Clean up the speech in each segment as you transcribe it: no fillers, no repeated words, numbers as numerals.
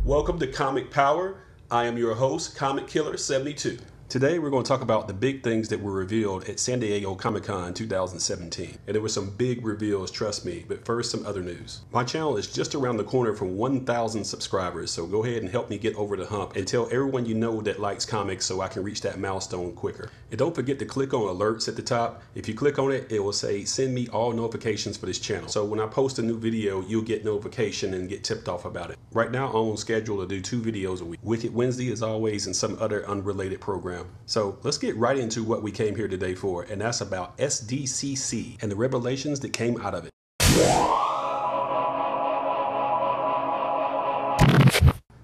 Welcome to Comic Power. I am your host, Comic Killer 72. Today we're going to talk about the big things that were revealed at San Diego Comic-Con 2017. And there were some big reveals, trust me, but first some other news. My channel is just around the corner from 1,000 subscribers, so go ahead and help me get over the hump and tell everyone you know that likes comics so I can reach that milestone quicker. And don't forget to click on alerts at the top. If you click on it, it will say send me all notifications for this channel. So when I post a new video, you'll get notification and get tipped off about it. Right now I'm on schedule to do 2 videos a week. Wicked Wednesday as always and some other unrelated program. So let's get right into what we came here today for, and that's about SDCC and the revelations that came out of it.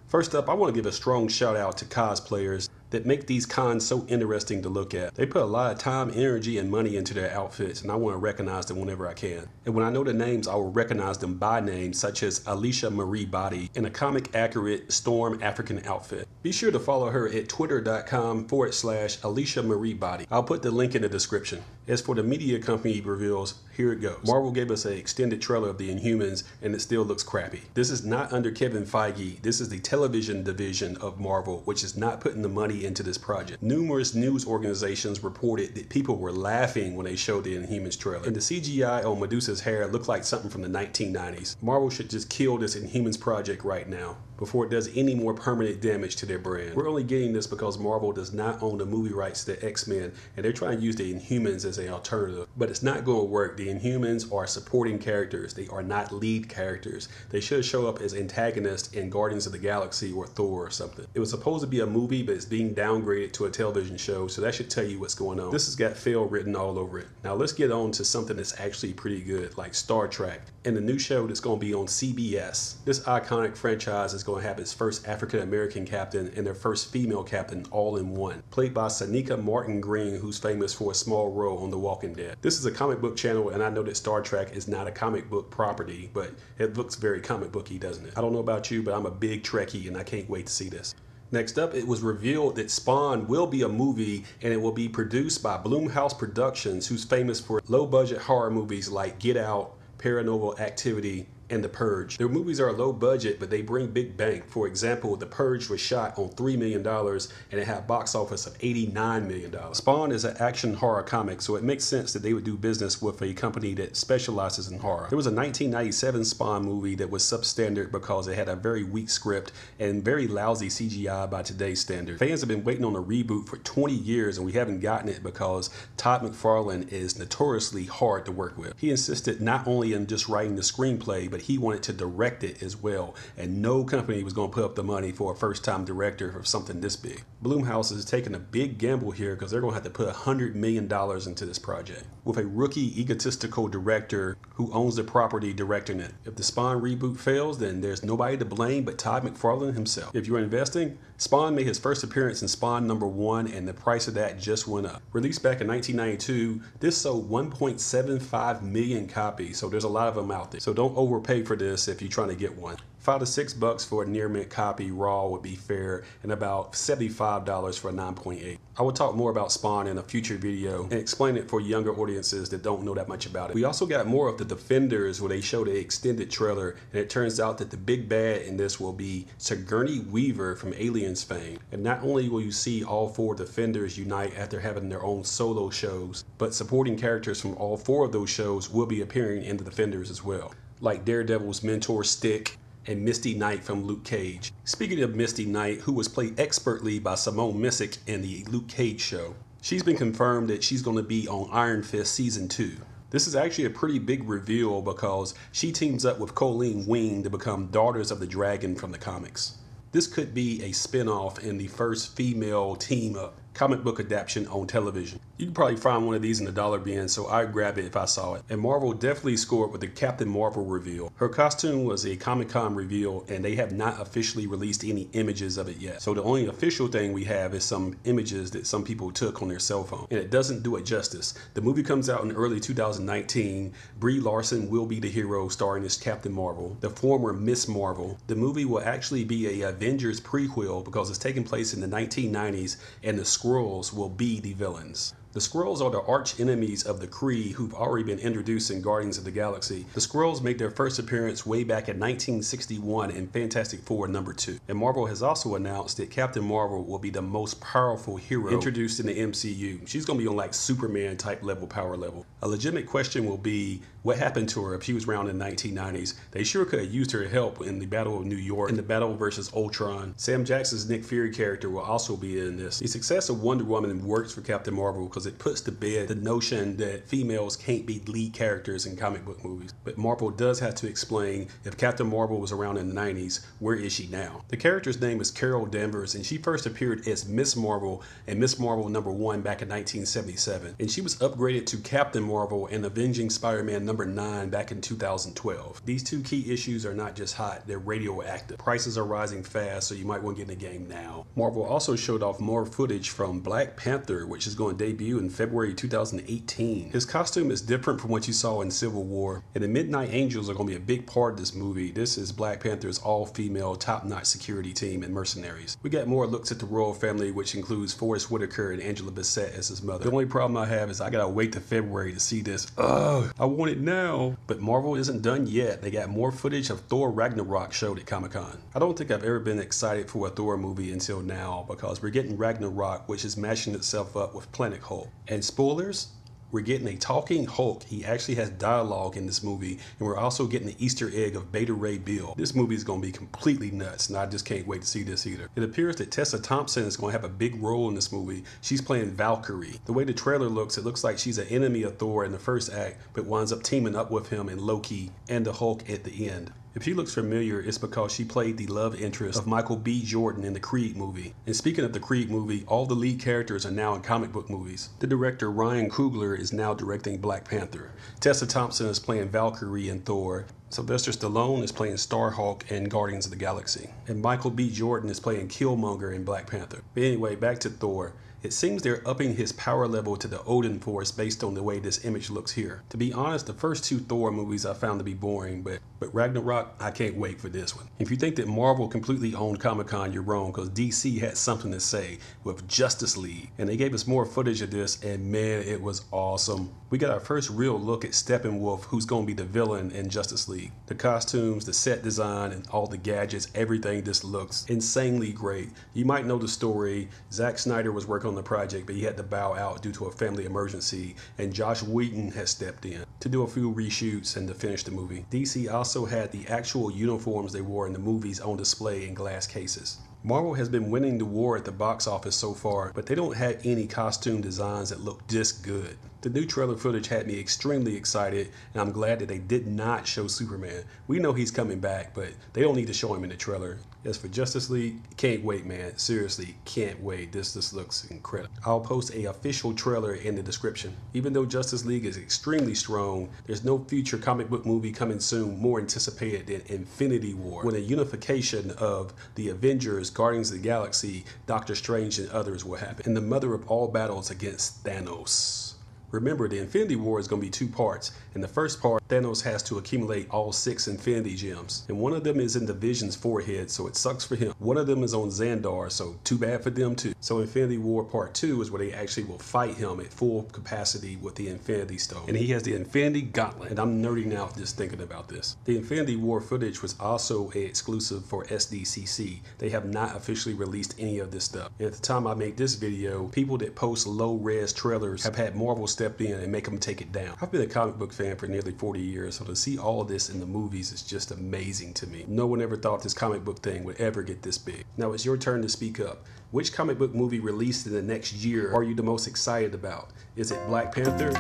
First up, I want to give a strong shout out to cosplayers that make these cons so interesting to look at. They put a lot of time, energy, and money into their outfits, and I want to recognize them whenever I can. And when I know the names, I will recognize them by name, such as Alicia Marie Body in a comic-accurate Storm African outfit. Be sure to follow her at twitter.com/Alicia Marie Body. I'll put the link in the description. As for the media company reveals, here it goes. Marvel gave us an extended trailer of the Inhumans, and it still looks crappy. This is not under Kevin Feige. This is the television division of Marvel, which is not putting the money into this project. Numerous news organizations reported that people were laughing when they showed the Inhumans trailer. And the CGI on Medusa's hair looked like something from the 1990s. Marvel should just kill this Inhumans project right now before it does any more permanent damage to their brand. We're only getting this because Marvel does not own the movie rights to X-Men, and they're trying to use the Inhumans as an alternative. But it's not going to work. The Inhumans are supporting characters. They are not lead characters. They should show up as antagonists in Guardians of the Galaxy or Thor or something. It was supposed to be a movie, but it's being downgraded to a television show, so that should tell you what's going on. This has got fail written all over it. Now let's get on to something that's actually pretty good, like Star Trek, and the new show that's going to be on CBS. This iconic franchise is going to have its first African-American captain and their first female captain all in one, played by Sonequa Martin Green, who's famous for a small role on The Walking Dead. This is a comic book channel, and I know that Star Trek is not a comic book property, but it looks very comic booky, doesn't it? I don't know about you, but I'm a big Trekkie, and I can't wait to see this. Next up, it was revealed that Spawn will be a movie, and it will be produced by Blumhouse Productions, who's famous for low-budget horror movies like Get Out, Paranormal Activity, and The Purge. Their movies are low budget, but they bring big bang. For example, The Purge was shot on $3 million and it had a box office of $89 million. Spawn is an action horror comic, so it makes sense that they would do business with a company that specializes in horror. There was a 1997 Spawn movie that was substandard because it had a very weak script and very lousy CGI by today's standard. Fans have been waiting on a reboot for 20 years and we haven't gotten it because Todd McFarlane is notoriously hard to work with. He insisted not only in just writing the screenplay, but he wanted to direct it as well, and no company was going to put up the money for a first-time director for something this big. Blumhouse is taking a big gamble here because they're going to have to put $100 million into this project, with a rookie egotistical director who owns the property directing it. If the Spawn reboot fails, then there's nobody to blame but Todd McFarlane himself. If you're investing, Spawn made his first appearance in Spawn #1, and the price of that just went up. Released back in 1992, this sold 1.75 million copies, so there's a lot of them out there. So don't overpay for this if you're trying to get one. $5 to $6 for a near mint copy raw would be fair, and about $75 for a 9.8. I will talk more about Spawn in a future video and explain it for younger audiences that don't know that much about it. We also got more of the Defenders, where they showed an extended trailer, and it turns out that the big bad in this will be Sigourney Weaver from Aliens fame. And not only will you see all 4 Defenders unite after having their own solo shows, but supporting characters from all 4 of those shows will be appearing in the Defenders as well, like Daredevil's mentor Stick and Misty Knight from Luke Cage. Speaking of Misty Knight, who was played expertly by Simone Missick in the Luke Cage show, she's been confirmed that she's going to be on Iron Fist Season 2. This is actually a pretty big reveal because she teams up with Colleen Wing to become Daughters of the Dragon from the comics. This could be a spin-off in the first female team-up comic book adaptation on television. You can probably find one of these in the dollar bin, so I'd grab it if I saw it. And Marvel definitely scored with the Captain Marvel reveal. Her costume was a Comic-Con reveal, and they have not officially released any images of it yet. So the only official thing we have is some images that some people took on their cell phone, and it doesn't do it justice. The movie comes out in early 2019. Brie Larson will be the hero starring as Captain Marvel, the former Miss Marvel. The movie will actually be a Avengers prequel because it's taking place in the 1990s, and the Skrulls will be the villains. The Skrulls are the arch enemies of the Kree who've already been introduced in Guardians of the Galaxy. The Skrulls made their first appearance way back in 1961 in Fantastic Four #2. And Marvel has also announced that Captain Marvel will be the most powerful hero introduced in the MCU. She's going to be on like Superman type level power level. A legitimate question will be, what happened to her if she was around in the 1990s? They sure could have used her help in the Battle of New York, in the battle versus Ultron. Sam Jackson's Nick Fury character will also be in this. The success of Wonder Woman works for Captain Marvel because it puts to bed the notion that females can't be lead characters in comic book movies. But Marvel does have to explain, if Captain Marvel was around in the 90s, where is she now? The character's name is Carol Danvers, and she first appeared as Miss Marvel in Miss Marvel #1 back in 1977. And she was upgraded to Captain Marvel in Avenging Spider-Man #9 back in 2012. These two key issues are not just hot, they're radioactive. Prices are rising fast, so you might want to get in the game now. Marvel also showed off more footage from Black Panther, which is going to debut in February 2018. His costume is different from what you saw in Civil War, and the Midnight Angels are going to be a big part of this movie. This is Black Panther's all-female, top-notch security team and mercenaries. We got more looks at the royal family, which includes Forrest Whitaker and Angela Bassett as his mother. The only problem I have is I gotta wait to February to see this. Ugh, I want it now. But Marvel isn't done yet. They got more footage of Thor Ragnarok showed at Comic-Con. I don't think I've ever been excited for a Thor movie until now, because we're getting Ragnarok, which is mashing itself up with Planet Hulk. And spoilers? We're getting a talking Hulk. He actually has dialogue in this movie, and we're also getting the Easter egg of Beta Ray Bill. This movie is going to be completely nuts, and I just can't wait to see this either. It appears that Tessa Thompson is going to have a big role in this movie. She's playing Valkyrie. The way the trailer looks, it looks like she's an enemy of Thor in the first act, but winds up teaming up with him in Loki and the Hulk at the end. If she looks familiar, it's because she played the love interest of Michael B. Jordan in the Creed movie. And speaking of the Creed movie, all the lead characters are now in comic book movies. The director Ryan Coogler is now directing Black Panther. Tessa Thompson is playing Valkyrie in Thor. Sylvester Stallone is playing Starhawk in Guardians of the Galaxy. And Michael B. Jordan is playing Killmonger in Black Panther. But anyway, back to Thor. It seems they're upping his power level to the Odin Force based on the way this image looks here. To be honest, the first two Thor movies I found to be boring, but Ragnarok, I can't wait for this one. If you think that Marvel completely owned Comic-Con, you're wrong, because DC had something to say with Justice League. And they gave us more footage of this, and man, it was awesome. We got our first real look at Steppenwolf, who's going to be the villain in Justice League. The costumes, the set design, and all the gadgets, everything just looks insanely great. You might know the story. Zack Snyder was working on the project, but he had to bow out due to a family emergency, and Josh Whedon has stepped in to do a few reshoots and to finish the movie. DC also had the actual uniforms they wore in the movies on display in glass cases. Marvel has been winning the war at the box office so far, but they don't have any costume designs that look this good. The new trailer footage had me extremely excited, and I'm glad that they did not show Superman. We know he's coming back, but they don't need to show him in the trailer. As for Justice League, can't wait, man. Seriously, can't wait. This looks incredible. I'll post an official trailer in the description. Even though Justice League is extremely strong, there's no future comic book movie coming soon more anticipated than Infinity War, when a unification of the Avengers, Guardians of the Galaxy, Doctor Strange, and others will happen, and the mother of all battles against Thanos. Remember, the Infinity War is going to be two parts. In the first part, Thanos has to accumulate all 6 Infinity Gems. And one of them is in the Vision's forehead, so it sucks for him. One of them is on Xandar, so too bad for them too. So Infinity War Part 2 is where they actually will fight him at full capacity with the Infinity Stone. And he has the Infinity Gauntlet. And I'm nerding out just thinking about this. The Infinity War footage was also an exclusive for SDCC. They have not officially released any of this stuff. And at the time I made this video, people that post low-res trailers have had Marvel step in and make them take it down. I've been a comic book fan for nearly 40 years, so to see all of this in the movies is just amazing to me. No one ever thought this comic book thing would ever get this big. Now it's your turn to speak up. Which comic book movie released in the next year are you the most excited about? Is it Black Panther,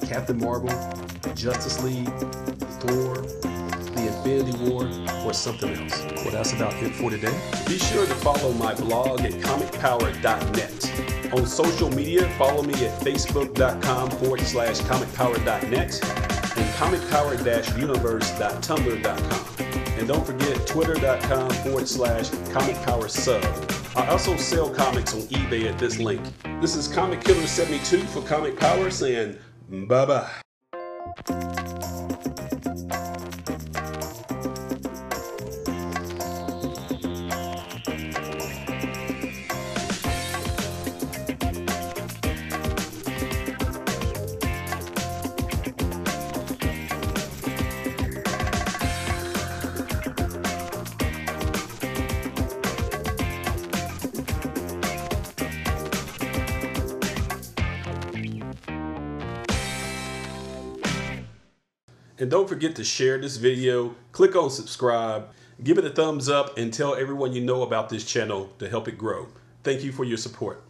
Captain Marvel, Justice League, Thor, the Infinity War, or something else? Well, that's about it for today. Be sure to follow my blog at comicpower.net. On social media, follow me at facebook.com/comicpower.net and comicpower-universe.tumblr.com. And don't forget twitter.com/comicpowersub. I also sell comics on eBay at this link. This is Comic Killer 72 for Comic Power saying bye-bye. And don't forget to share this video, click on subscribe, give it a thumbs up, and tell everyone you know about this channel to help it grow. Thank you for your support.